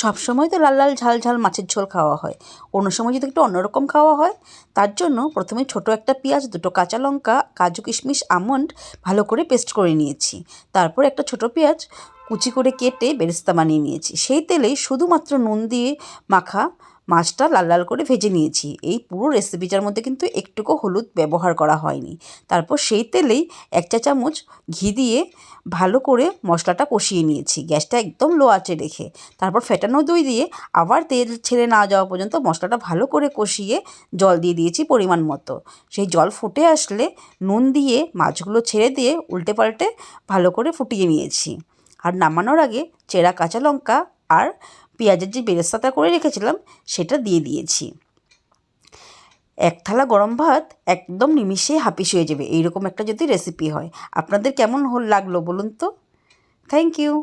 সবসময় তো লাল লাল ঝাল ঝাল মাছের ঝোল খাওয়া হয়, অন্য সময় যদি একটু অন্যরকম খাওয়া হয়। তার জন্য প্রথমে ছোট একটা পেঁয়াজ, দুটো কাঁচা লঙ্কা, কাজু কিশমিশ, আমন্ড ভালো করে পেস্ট করে নিয়েছি। তারপর একটা ছোট পেঁয়াজ কুচি করে কেটে বেরেস্তা বানিয়ে নিয়েছি। সেই তেলেই শুধুমাত্র নুন দিয়ে মাখা মাছটা লাল লাল করে ভেজে নিয়েছি। এই পুরো রেসিপিটার মধ্যে কিন্তু একটুকু হলুদ ব্যবহার করা হয়নি। তারপর সেই তেলেই 1 চা চামচ ঘি দিয়ে ভালো করে মশলাটা কষিয়ে নিয়েছি, গ্যাসটা একদম লো আঁচে রেখে। তারপর ফেটানো দই দিয়ে আবার তেল ছেড়ে না যাওয়া পর্যন্ত মশলাটা ভালো করে কষিয়ে জল দিয়ে দিয়েছি পরিমাণ মতো। সেই জল ফুটে আসলে নুন দিয়ে মাছগুলো ছেড়ে দিয়ে উল্টে পাল্টে ভালো করে ফুটিয়ে নিয়েছি। আর নামানোর আগে চেরা কাঁচা লঙ্কা আর পেঁয়াজের যে বেরেস্তাটা করে রেখেছিলাম সেটা দিয়ে দিয়েছি। এক থালা গরম ভাত একদম নিমিষেই হাপিস হয়ে যাবে এইরকম একটা যদি রেসিপি হয়। আপনাদের কেমন লাগলো বলুন তো? Thank you.